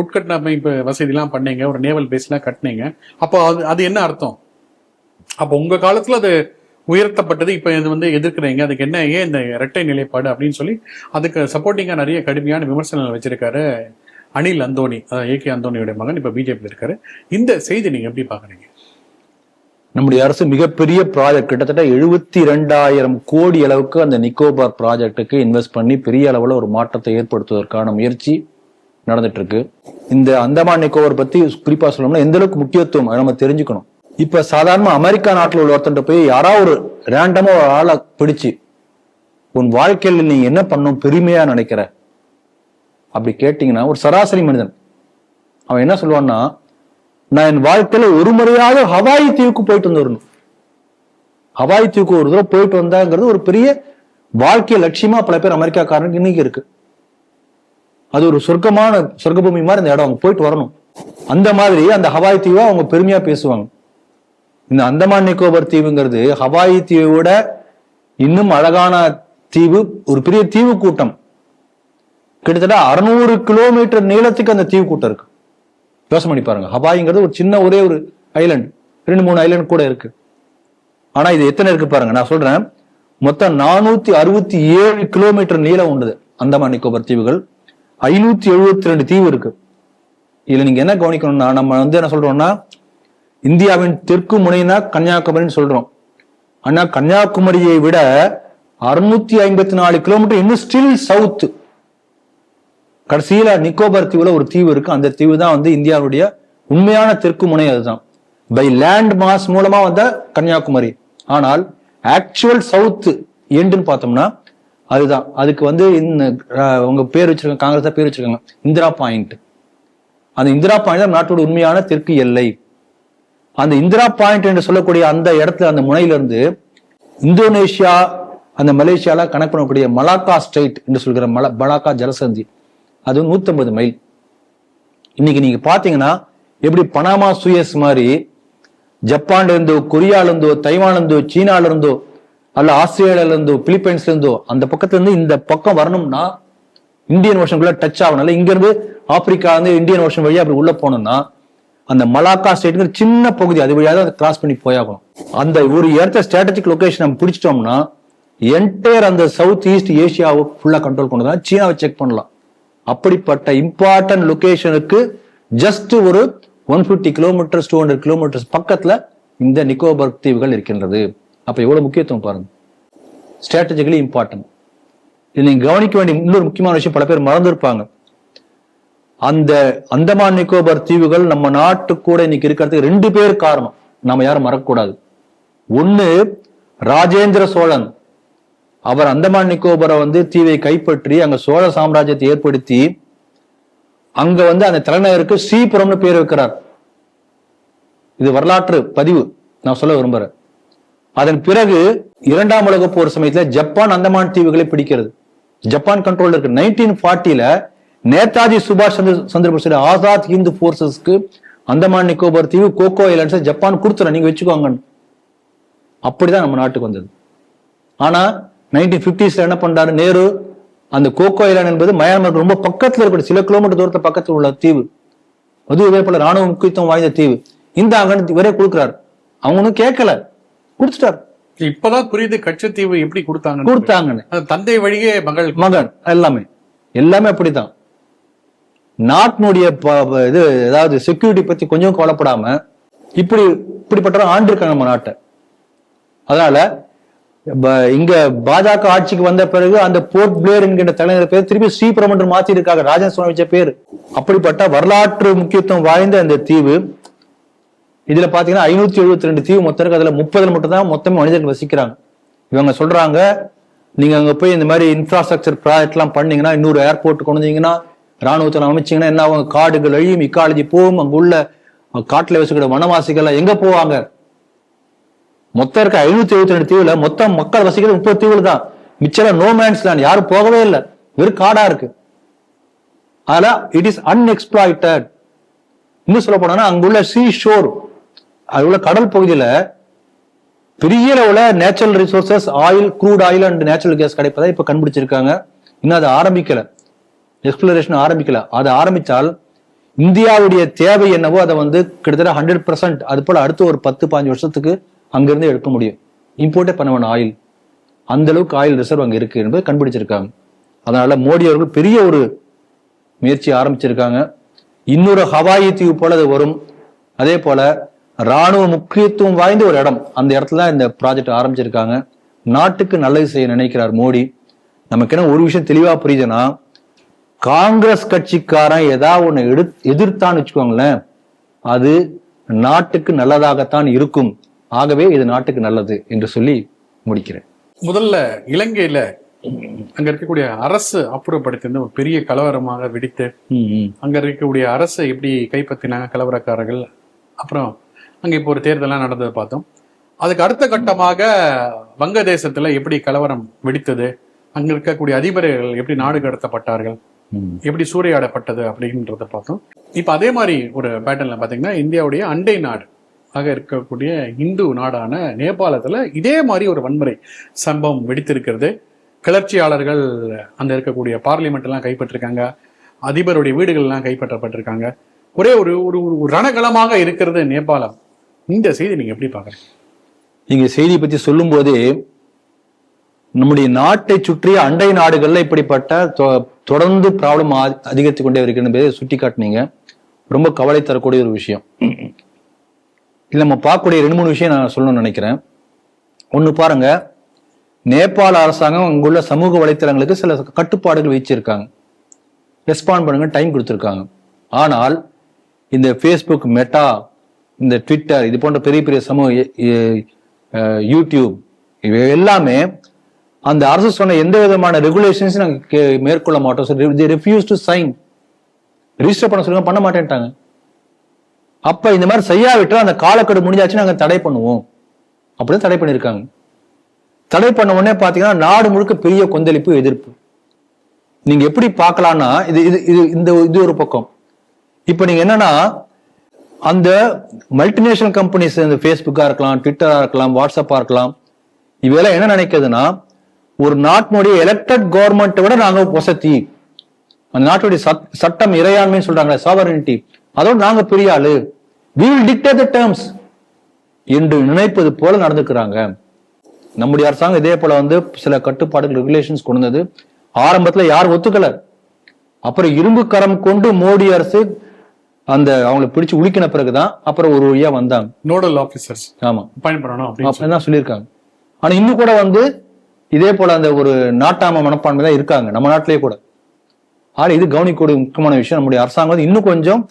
உட்கட்டமைப்பு வசதி எல்லாம் பண்ணீங்க, ஒரு நேவல் பேஸ் எல்லாம் கட்டினீங்க. அப்போ அது என்ன அர்த்தம்? அப்போ உங்க காலத்துல அது உயர்த்தப்பட்டது, இப்ப இது வந்து எதிர்க்கிறீங்க, அதுக்கு என்ன, ஏன் இந்த இரட்டை நிலைப்பாடு அப்படின்னு சொல்லி அதுக்கு சப்போர்ட்டிங்கா நிறைய கடுமையான விமர்சனங்கள் வச்சிருக்காரு அனில் அந்தோனி, ஏகே அந்தோனியோட மகன், இப்ப பிஜேபி இருக்காரு. இந்த செய்தி நீங்க எப்படி பாக்குறீங்க? நம்முடைய அரசு மிகப்பெரிய ப்ராஜெக்ட், கிட்டத்தட்ட 72,000 கோடி அளவுக்கு அந்த நிக்கோபார் ப்ராஜெக்டுக்கு இன்வெஸ்ட் பண்ணி பெரிய அளவுல ஒரு மாற்றத்தை ஏற்படுத்துவதற்கான முயற்சி நடந்துட்டு இருக்கு. இந்த அந்தமான் நிக்கோபார் பத்தி குறிப்பா சொல்லணும்னா எந்த அளவுக்கு முக்கியத்துவம் நம்ம தெரிஞ்சுக்கணும். இப்ப சாதாரண அமெரிக்கா நாட்டில் உள்ள ஒருத்தன் போய் யாராவது ஒரு ரேண்டமா ஒரு ஆளை பிடிச்சு உன் வாழ்க்கையில் நீ என்ன பண்ணும் பெருமையா நினைக்கிற அப்படி கேட்டீங்கன்னா, ஒரு சராசரி மனிதன் அவன் என்ன சொல்லுவான்னா, நான் என் வாழ்க்கையில ஒரு முறையாக ஹவாய் தீவுக்கு போயிட்டு வந்துடணும், ஹவாய் தீவுக்கு ஒரு தடவை போயிட்டு வந்தாங்கிறது ஒரு பெரிய வாழ்க்கை லட்சியமா பல பேர் அமெரிக்காக்காரனுக்கு இன்னைக்கு இருக்கு. அது ஒரு சொர்க்கபூமி மாதிரி அந்த இடம், அவங்க போயிட்டு வரணும். அந்த மாதிரி அந்த ஹவாய் தீவை அவங்க பெருமையா பேசுவாங்க. இந்த அந்தமான் நிக்கோபார் தீவுங்கிறது ஹவாய் தீவோட இன்னும் அழகான தீவு, ஒரு பெரிய தீவு கூட்டம். கிட்டத்தட்ட 600 கிலோமீட்டர் நீளத்துக்கு அந்த தீவு கூட்டம் இருக்கு. யோசனை பண்ணி பாருங்க, ஹவாய்ங்கிறது ஒரு சின்ன ஒரே ஒரு ஐலண்ட், 2-3 ஐலண்ட் கூட இருக்கு. ஆனா இது எத்தனை இருக்கு பாருங்க. நான் சொல்றேன், மொத்தம் 467 கிலோமீட்டர் நீளம் உண்டு அந்தமான் நிக்கோபார் தீவுகள். 572 தீவு இருக்கு. இதுல நீங்க என்ன கவனிக்கணும்னா, நம்ம வந்து என்ன சொல்றோம்னா, இந்தியாவின் தெற்கு முனைனா கன்னியாகுமரின்னு சொல்றோம். ஆனா கன்னியாகுமரியை விட 654 கிலோமீட்டர் இன்னும் ஸ்டில் சவுத். கடைசியில நிக்கோபார் தீவுல ஒரு தீவு இருக்கு. அந்த தீவு தான் வந்து இந்தியாவுடைய உண்மையான தெற்கு முனை. அதுதான் பை லேண்ட் மாஸ் மூலமா வந்த கன்னியாகுமரி. ஆனால் ஆக்சுவல் சவுத் எண்டுன்னு பார்த்தோம்னா அதுதான். அதுக்கு வந்து உங்க பேர் வச்சிருக்காங்க, காங்கிரஸ் பேர் வச்சிருக்காங்க, இந்திரா பாயிண்ட். அந்த இந்திரா பாயிண்ட் தான் நாட்டோட உண்மையான தெற்கு எல்லை. அந்த இந்திரா பாயிண்ட் என்று சொல்லக்கூடிய அந்த இடத்துல, அந்த முனையிலிருந்து இந்தோனேஷியா, அந்த மலேசியால கனெக்ட் பண்ணக்கூடிய மலாக்கா ஸ்ட்ரெயிட் என்று சொல்கிற மலாக்கா ஜலசந்தி, அது 150 மைல். இன்னைக்கு நீங்க பாத்தீங்கன்னா எப்படி பனாமா சுயஸ் மாதிரி ஜப்பான்ல இருந்தோ, கொரியால இருந்தோ, தைவான்ல இருந்தோ, சீனால இருந்தோ, அல்ல ஆஸ்திரேலியால இருந்தோ, பிலிப்பைன்ஸ்ல இருந்தோ அந்த பக்கத்துல இருந்து இந்த பக்கம் வரணும்னா இந்தியன் ஓஷனுக்குள்ள டச் ஆகணும். இங்க இருந்து ஆப்பிரிக்கா வந்து இந்தியன் ஓஷன் வழியா அப்படி உள்ள போனோம்னா அந்த மலாக்கா ஸ்டேட்டுங்கிற சின்ன பகுதி, அது வழியாக தான் கிராஸ் பண்ணி போயாகணும். அந்த ஒரு இடத்த ஸ்ட்ராட்டஜிக் லொகேஷன் நம்ம பிடிச்சிட்டோம்னா என்டையர் அந்த சவுத் ஈஸ்ட் ஏசியாவை ஃபுல்லா கண்ட்ரோல் கொண்டுதான். சீனாவை செக் பண்ணலாம். அப்படிப்பட்ட இம்பார்ட்டன்ட் லொகேஷனுக்கு ஜஸ்ட் ஒரு 150 கிலோமீட்டர்ஸ் 200 கிலோமீட்டர்ஸ் பக்கத்துல இந்த நிக்கோபார் தீவுகள் இருக்கின்றது. அப்ப எவ்வளவு முக்கியத்துவம் பாருங்க, ஸ்ட்ராட்டஜிக்கலி இம்பார்ட்டன்ட். இது நீங்க கவனிக்க வேண்டிய இன்னொரு முக்கியமான விஷயம், பல பேர் மறந்துருப்பாங்க. அந்த அந்தமான் நிக்கோபார் தீவுகள் நம்ம நாட்டு கூட இன்னைக்கு இருக்கிறதுக்கு 2 பேர் காரணம், நாம யாரும் மறக்கக்கூடாது. ஒண்ணு, ராஜேந்திர சோழன். அவர் அந்தமான் நிக்கோபரை வந்து தீவை கைப்பற்றி அங்க சோழ சாம்ராஜ்யத்தை ஏற்படுத்தி அங்க வந்து அந்த தலைநகருக்கு ஸ்ரீபுரம்னு பேர் வைக்கிறார். இது வரலாற்று பதிவு, நான் சொல்ல விரும்புறேன். அதன் பிறகு 2ஆம் உலக போர் சமயத்துல ஜப்பான் அந்தமான் தீவுகளை பிடிக்கிறது. ஜப்பான் கண்ட்ரோல் இருக்கு. 1940ல நேதாஜி சுபாஷ் சந்திர போஸ் ஆசாத் ஹிந்து போர்சஸ்க்கு அந்தமான் நிக்கோபார் தீவு, கோகோ ஐலாண்ட்ஸ் ஜப்பான் கொடுத்துற, நீங்க வச்சுக்கோங்க. அப்படிதான் நம்ம நாட்டுக்கு வந்தது. ஆனா 1950s என்ன பண்றாரு நேரு, அந்த கோகோ ஐலாண்ட் என்பது மயான்மருக்கு ரொம்ப பக்கத்துல இருக்கக்கூடிய சில கிலோமீட்டர் தூரத்துல பக்கத்தில் உள்ள தீவு. அது இதே போல ராணுவ முக்கியத்துவம் வாய்ந்த தீவு. இந்த அங்க இவரே கொடுக்குறாரு. அவங்க ஒன்னும் கேட்கல, கொடுத்துட்டாரு. இப்பதான் புரியுது கச்சத்தீவு எப்படி கொடுத்தாங்கன்னு. தந்தை வழியே மகன் எல்லாமே அப்படித்தான். நாட்டினுடைய இது ஏதாவது செக்யூரிட்டி பத்தி கொஞ்சம் கவலைப்படாம இப்படிப்பட்ட ஆண்டு இருக்காங்க நம்ம நாட்டை. அதனால இங்க பாஜக ஆட்சிக்கு வந்த பிறகு அந்த போர்ட் பிளேர் என்கின்ற தலைவர் பேர் திருப்பி ஸ்ரீபுரம் என்று மாத்தி இருக்காங்க, ராஜன் சுவாமி வச்ச பேரு. அப்படிப்பட்ட வரலாற்று முக்கியத்துவம் வாய்ந்த அந்த தீவு. இதுல பாத்தீங்கன்னா 572 தீவு மொத்தம் இருக்கு. அதுல 30 மட்டும் தான் மொத்தமே மனிதர்கள் வசிக்கிறாங்க. இவங்க சொல்றாங்க, நீங்க அங்க போய் இந்த மாதிரி இன்ஃப்ராஸ்ட்ரக்சர் ப்ராஜெக்ட் எல்லாம் பண்ணீங்கன்னா, இன்னொரு ஏர்போர்ட் கொண்டு வந்தீங்கன்னா, ராணுவத்தில் அமைச்சீங்கன்னா என்ன ஆகும், காடுகள் அழியும், இக்காலஜி போகும், அங்க உள்ள காட்டுல வசிக்கிற வனவாசிகள் எங்க போவாங்க? மொத்தம் இருக்க 572 தீவுல மொத்தம் மக்கள் வசிக்கிறது 30 தீவுல தான். மிச்சம் நோ மேன்ஸ் லேண்ட், யாரும் போகவே இல்லை, வெறும் காடா இருக்கு. அதனால இட் இஸ் அன்எக்ஸ்ப்ளாய்டட். இன்னும் சொல்ல போனா அங்குள்ள சீ ஷோர், அதுள்ள கடல் பகுதியில பெரிய அளவுல natural resources, oil, crude oil and natural gas கிடைப்பதை இப்ப கண்டுபிடிச்சிருக்காங்க. இன்னும் அதை ஆரம்பிக்கல, எக்ஸ்ப்ளோரேஷன் ஆரம்பிக்கல. அதை ஆரம்பிச்சால் இந்தியாவுடைய தேவை என்னவோ அதை கிட்டத்தட்ட 100%, அது போல அடுத்த ஒரு 10-15 வருஷத்துக்கு அங்கிருந்து எடுக்க முடியும். இம்போர்ட்டே பண்ண வேணும் ஆயில். அந்த அளவுக்கு ஆயில் ரிசர்வ் அங்க இருக்கு என்பதை கண்டுபிடிச்சிருக்காங்க. அதனால மோடி அவர்கள் பெரிய ஒரு முயற்சி ஆரம்பிச்சிருக்காங்க. இன்னொரு ஹவாயி தீவு போல அது வரும். அதே போல ராணுவ முக்கியத்துவம் வாய்ந்த ஒரு இடம், அந்த இடத்துல தான் இந்த ப்ராஜெக்ட் ஆரம்பிச்சிருக்காங்க. நாட்டுக்கு நல்லது செய்ய நினைக்கிறார் மோடி. நமக்கு என்ன ஒரு விஷயம் தெளிவா புரியுதுன்னா, காங்கிரஸ் கட்சிக்காரன் ஏதாவது ஒண்ணு எதிர்த்தான்னு வச்சுக்கோங்களேன், அது நாட்டுக்கு நல்லதாகத்தான் இருக்கும். ஆகவே இது நாட்டுக்கு நல்லது என்று சொல்லி முடிக்கிறேன். முதல்ல இலங்கையில அங்க இருக்கக்கூடிய அரசு அப்புறப்படுத்தி ஒரு பெரிய கலவரமாக வெடித்து அங்க இருக்கக்கூடிய அரசை எப்படி கைப்பற்றினாங்க கலவரக்காரர்கள். அப்புறம் அங்க இப்போ ஒரு தேர்தலாம் நடந்ததை பார்த்தோம். அதுக்கு அடுத்த கட்டமாக வங்கதேசத்துல எப்படி கலவரம் வெடித்தது, அங்க இருக்கக்கூடிய அதிபர்கள் எப்படி நாடு கடத்தப்பட்டார்கள், எப்படி சூறையாடப்பட்டது அப்படின்றத பார்த்தோம். இப்ப அதே மாதிரி ஒரு பேட்டர்ன்ல பாத்தீங்கன்னா இந்தியாவுடைய அண்டை நாடு ஆக இருக்கக்கூடிய இந்து நாடான நேபாளத்துல இதே மாதிரி ஒரு வன்முறை சம்பவம் வெடித்திருக்கிறது. கிளர்ச்சியாளர்கள் அந்த இருக்கக்கூடிய பார்லிமெண்ட் எல்லாம் கைப்பற்றிருக்காங்க, அதிபருடைய வீடுகள் எல்லாம் கைப்பற்றப்பட்டிருக்காங்க. ஒரே ஒரு ஒரு ரணகலமாக இருக்கிறது நேபாளம். இந்த செய்தி நீங்க எப்படி பாக்குறீங்க? நீங்க செய்தி பத்தி சொல்லும் போதே நம்முடைய நாட்டை சுற்றி அண்டை நாடுகள்ல இப்படிப்பட்ட தொடர்ந்து ப்ராப்ளம் அதிகரித்து கொண்டே இருக்கிறது சுட்டி காட்டினீங்க. ரொம்ப கவலை தரக்கூடிய ஒரு விஷயம். இல்ல நம்ம பார்க்கக்கூடிய 2-3 விஷயம் நான் சொல்லணும்னு நினைக்கிறேன். ஒண்ணு பாருங்க, நேபாள அரசாங்கம் அங்குள்ள சமூக வலைத்தளங்களுக்கு சில கட்டுப்பாடுகள் வச்சிருக்காங்க. ரெஸ்பாண்ட் பண்ணுங்க டைம் கொடுத்துருக்காங்க. ஆனால் இந்த ஃபேஸ்புக், மெட்டா, இந்த ட்விட்டர், இது போன்ற பெரிய பெரிய சமூக யூடியூப், இவை எல்லாமே அந்த அரசு சொன்ன எந்த விதமான ரெகுலேஷன்ஸ் நாங்க மேற்கொள்ள மாட்டோம், ரெஃப்யூஸ் டு சைன், ரிஜிஸ்டர் பண்ண சொல்லுங்க, பண்ண மாட்டேன்ட்டாங்க. அப்ப இந்த மாதிரி செய்யாவிட்டால் அந்த காலக்கெடு முடிஞ்சாச்சு நாங்க தடை பண்ணுவோம் அப்படின்னு தடை பண்ணிருக்காங்க. தடை பண்ண உடனே பாத்தீங்கன்னா நாடு முழுக்க பெரிய கொந்தளிப்பு, எதிர்ப்பு. நீங்க எப்படி பார்க்கலாம்னா இது ஒரு பக்கம். இப்ப நீங்க என்னன்னா, அந்த மல்டிநேஷனல் கம்பெனிஸ், இந்த ஃபேஸ்புக்கா இருக்கலாம், ட்விட்டரா இருக்கலாம், வாட்ஸ்அப்பா இருக்கலாம், இவையெல்லாம் என்ன நினைக்கிறதுனா, ஒரு நாட்டினுடைய எலெக்டட் கவர்மெண்ட்டை விட நாங்க வசதி, அந்த நாட்டுடைய சட்டம் இறையாண்மைன்னு சொல்றாங்க, சாவரனிட்டி, அதோட நாங்க பெரிய ஆளு, we will dictate the terms என்று நினைப்பது போல நடந்துக்கிறாங்க. நம்முடைய அரசாங்கம் இதே போல சில கட்டுப்பாடுகள், ரெகுலேஷன்ஸ் கொண்டு வந்தது. ஆரம்பத்துல யாரும் ஒத்துக்கல. அப்புறம் இரும்பு கரம் கொண்டு மோடி அரசு அந்த அவங்களை பிடிச்சு உளிக்கின பிறகுதான் அப்புறம் ஒரு வழியா வந்தாங்க. நோடல் ஆபீசர்ஸ் ஆமா பயன்படணும் அப்படின்னு சொல்லியிருக்காங்க. ஆனா இன்னும் கூட இதே போல அந்த ஒரு நாட்டாம மனப்பான்மை தான் இருக்காங்க நம்ம நாட்டிலேயே கூட. ஆனா இது கவனிக்கக்கூடிய முக்கியமான விஷயம். நம்முடைய அரசாங்கம் இன்னும் கொஞ்சம்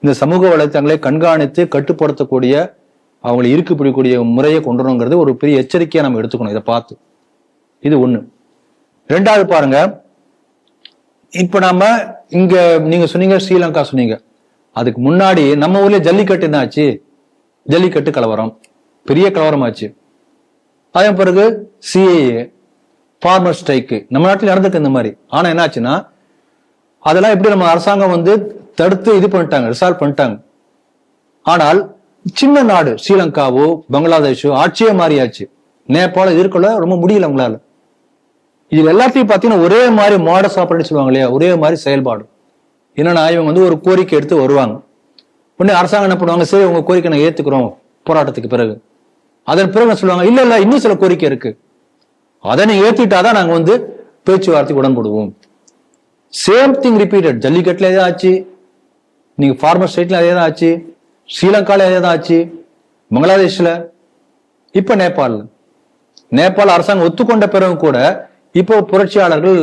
இந்த சமூக வலைத்தளங்களை கண்காணித்து கட்டுப்படுத்தக்கூடிய, அவங்களை இருக்கு பிடிக்கக்கூடிய முறையை கொண்டு வரணுங்கிறது ஒரு பெரிய எச்சரிக்கையா நம்ம எடுத்துக்கணும் இதை பார்த்து. இது ஒண்ணு. ரெண்டாவது பாருங்க, இப்ப நாம இங்க நீங்க சொன்னீங்க ஸ்ரீலங்கா சொன்னீங்க, அதுக்கு முன்னாடி நம்ம ஊர்ல ஜல்லிக்கட்டு என்ன ஆச்சு? ஜல்லிக்கட்டு கலவரம், பெரிய கலவரம் ஆச்சு. அதன் பிறகு சிஏஏ, ஃபார்மர் ஸ்ட்ரைக்கு நம்ம நாட்டில் நடந்துருக்கு இந்த மாதிரி. ஆனா என்ன ஆச்சுன்னா, அதெல்லாம் எப்படி நம்ம அரசாங்கம் தடுத்து இது பண்ணிட்டாங்க, ரிசால்வ் பண்ணிட்டாங்க. ஆனால் சின்ன நாடு ஸ்ரீலங்காவோ பங்களாதேஷோ ஆட்சியே மாறியாச்சு. நேபாளம் எதிர்கொள்ள ரொம்ப முடியல அவங்களால. இதுல எல்லாத்தையும் பாத்தீங்கன்னா ஒரே மாதிரி மாடஸ் ஆபரேட் சொல்லுவாங்க இல்லையா, ஒரே மாதிரி செயல்பாடு. என்னன்னா இவங்க வந்து ஒரு கோரிக்கை எடுத்து வருவாங்க, உடனே அரசாங்கம் என்ன பண்ணுவாங்க, சரி உங்க கோரிக்கை நாங்க ஏத்துக்கிறோம் போராட்டத்துக்கு பிறகு. அதன் பிறகு சொல்லுவாங்க, இல்ல இல்ல இன்னும் சில கோரிக்கை இருக்கு, அதை நீங்க ஏத்துக்கிட்டாதான் நாங்க வந்து பேச்சுவார்த்தைக்கு உடன்படுவோம். Same thing repeated. ஜல்லிக்கட்டுல எதாவது ஆச்சு, நீங்க ஃபார்மர் ஸ்டேட்ல அதே தான் ஆச்சு, ஸ்ரீலங்கால அதே தான் ஆச்சு, பங்களாதேஷ்ல, இப்ப நேபாள் அரசாங்கம் ஒத்துக்கொண்ட பிறகு கூட இப்போ புரட்சியாளர்கள்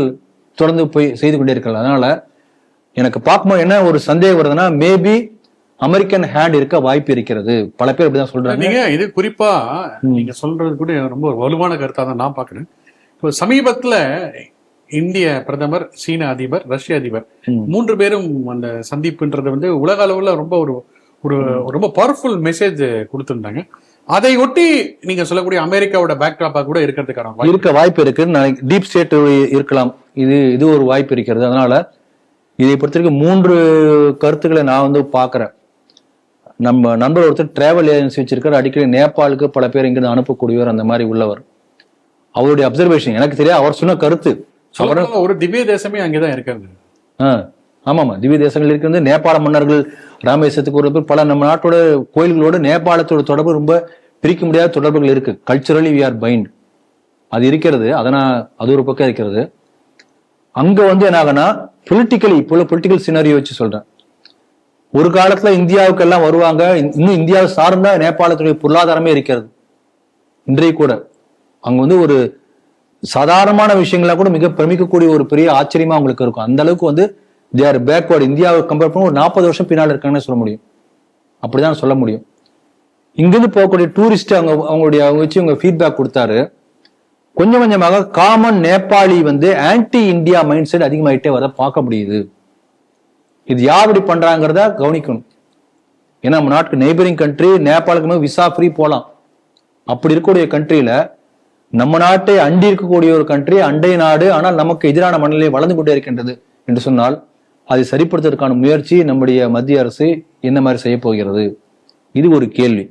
தொடர்ந்து போய் செய்து கொண்டே இருக்கலாம். அதனால எனக்கு பார்க்கும்போது என்ன ஒரு சந்தேகம் வருதுன்னா, மேபி அமெரிக்கன் ஹேண்ட் இருக்க வாய்ப்பு இருக்கிறது. பல பேர் இப்படிதான் சொல்றாங்க. நீங்க இது குறிப்பா நீங்க சொல்றது கூட ரொம்ப வலுவான கருத்தா தான் நான் பாக்குறேன். இப்போ சமீபத்துல இந்திய பிரதமர், சீன அதிபர், ரஷ்ய அதிபர் 3 பேரும் அந்த சந்திப்புன்றது வந்து உலக அளவுல ரொம்ப ஒரு ரொம்ப பவர்ஃபுல் மெசேஜ் கொடுத்திருந்தாங்க. அதை ஒட்டி நீங்க சொல்லக்கூடிய அமெரிக்காவோட பேக்ட்ராப்பா கூட இருக்கிறதுக்கான வாய்ப்பு இருக்கு. டீப் ஸ்டேட் இருக்கலாம், இது ஒரு வாய்ப்பு இருக்கிறது. அதனால இதை பொறுத்தவரைக்கும் 3 கருத்துக்களை நான் வந்து பாக்குறேன். நம்ம நண்பர் ஒருத்தர் டிராவல் ஏஜென்சி வச்சிருக்காரு, அடிக்கடி நேபாளுக்கு பல பேர் இங்கிருந்து அனுப்பக்கூடியவர், அந்த மாதிரி உள்ளவர். அவருடைய அப்சர்வேஷன் எனக்கு தெரியாது, அவர் சொன்ன கருத்து. ஒரு திவ்ய தேசமே அங்கேதான் இருக்கிறது. ஆமாமா, திவ்ய தேசங்கள் இருக்கிறது. நேபாள மன்னர்கள் ராமேஸ்வரத்துக்கு ஒரு பல நம்ம நாட்டோட கோயில்களோட நேபாளத்தோட தொடர்பு ரொம்ப பிரிக்க முடியாத தொடர்புகள் இருக்கு. கல்ச்சுரலி வி ஆர் பைண்ட், அது இருக்கிறது. அது ஒரு பக்கம் இருக்கிறது. அங்க வந்து என்ன ஆகுனா பொலிட்டிக்கலி, இப்போ பொலிட்டிக்கல் சினாரியோ வச்சு சொல்றேன், ஒரு காலத்துல இந்தியாவுக்கு எல்லாம் வருவாங்க, இன்னும் இந்தியாவை சார்ந்த நேபாளத்துடைய பொருளாதாரமே இருக்கிறது. இன்றைய கூட அங்க வந்து ஒரு சாதாரணமான விஷயங்களா கூட மிக பிரமிக்கக்கூடிய ஒரு பெரிய ஆச்சரியமா அவங்களுக்கு இருக்கும். அந்த அளவுக்கு வந்து தே ஆர் பேக்வர்டு. இந்தியாவை கம்பேர் பண்ண ஒரு 40 வருஷம் பின்னால் இருக்காங்கன்னு சொல்ல முடியும். அப்படிதான் சொல்ல முடியும். இங்கிருந்து போகக்கூடிய டூரிஸ்ட் அவங்க வச்சு அவங்க ஃபீட்பேக் கொடுத்தாரு. கொஞ்சம் கொஞ்சமாக காமன் நேபாளி வந்து ஆன்டி இந்தியா மைண்ட் செட் அதிகமாயிட்டே வர பார்க்க முடியுது. இது யார் இப்படி பண்றாங்கிறத கவனிக்கணும். ஏன்னா நம்ம நாட்டுக்கு நெய்பரிங் கண்ட்ரி, நேபாளுக்கு விசா ஃப்ரீ போகலாம். அப்படி இருக்கக்கூடிய கண்ட்ரியில நம்ம நாட்டை அண்டி இருக்கக்கூடிய ஒரு கண்ட்ரி, அண்டை நாடு, ஆனால் நமக்கு எதிரான மனநிலை வளர்ந்து கொண்டே இருக்கின்றது என்று சொன்னால் அதை சரிப்படுத்துவதற்கான முயற்சி நம்முடைய மத்திய அரசு என்ன மாதிரி செய்ய போகிறது, இது ஒரு கேள்வி.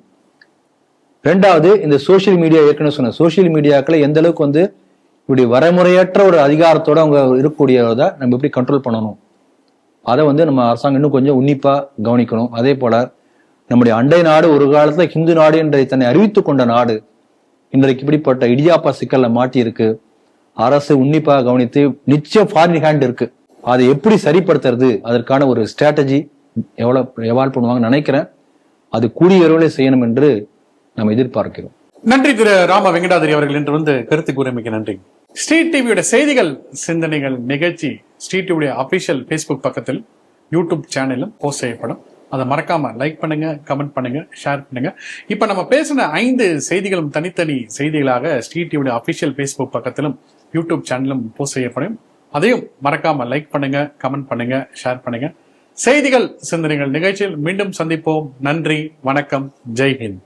2வது, இந்த சோசியல் மீடியா, ஏற்கனவே சொன்ன சோசியல் மீடியாக்களை எந்த அளவுக்கு வந்து இப்படி வரைமுறையற்ற ஒரு அதிகாரத்தோட அவங்க இருக்கக்கூடியதை நம்ம எப்படி கண்ட்ரோல் பண்ணணும், அதை வந்து நம்ம அரசாங்கம் இன்னும் கொஞ்சம் உன்னிப்பா கவனிக்கணும். அதே போல நம்முடைய அண்டை நாடு, ஒரு காலத்துல ஹிந்து நாடு என்று தன்னை அறிவித்துக் கொண்ட நாடு, இன்றைக்கு இப்படிப்பட்ட இடியாப்பா சிக்கல்ல மாட்டி இருக்கு. அரசு உன்னிப்பாக கவனித்து, நிச்சயம் ஃபாரின் ஹேண்ட் இருக்கு, அதை எப்படி சரிப்படுத்துறது, அதற்கான ஒரு ஸ்ட்ராட்டஜி எவால்வ் பண்ணுவாங்கன்னு நினைக்கிறேன். அது கூடிய விரைவில் செய்யணும் என்று நாம் எதிர்பார்க்கிறோம். நன்றி திரு ராம வெங்கடாதிரி அவர்கள் என்று வந்து கருத்து கூறமைக்க நன்றி. ஸ்ட்ரீட் டிவியோட செய்திகள் சிந்தனைகள் நிகழ்ச்சி ஸ்ட்ரீட் டிவியோட அபிஷியல் ஃபேஸ்புக் பக்கத்தில், யூடியூப் சேனலும் போஸ்ட் செய்யப்படும். அதை மறக்காம லைக் பண்ணுங்க, கமெண்ட் பண்ணுங்க, ஷேர் பண்ணுங்க. இப்ப நம்ம பேசின 5 செய்திகளும் தனித்தனி செய்திகளாக ஸ்ட்ரீட் டிவியோட அபிஷியல் ஃபேஸ்புக் பக்கத்திலும் யூடியூப் சேனலும் போஸ்ட் செய்யப்படும். அதையும் மறக்காம லைக் பண்ணுங்க, கமெண்ட் பண்ணுங்க, ஷேர் பண்ணுங்க. செய்திகள் சிந்தனைகள் நிகழ்ச்சியில் மீண்டும் சந்திப்போம். நன்றி, வணக்கம், ஜெய் ஹிந்த்.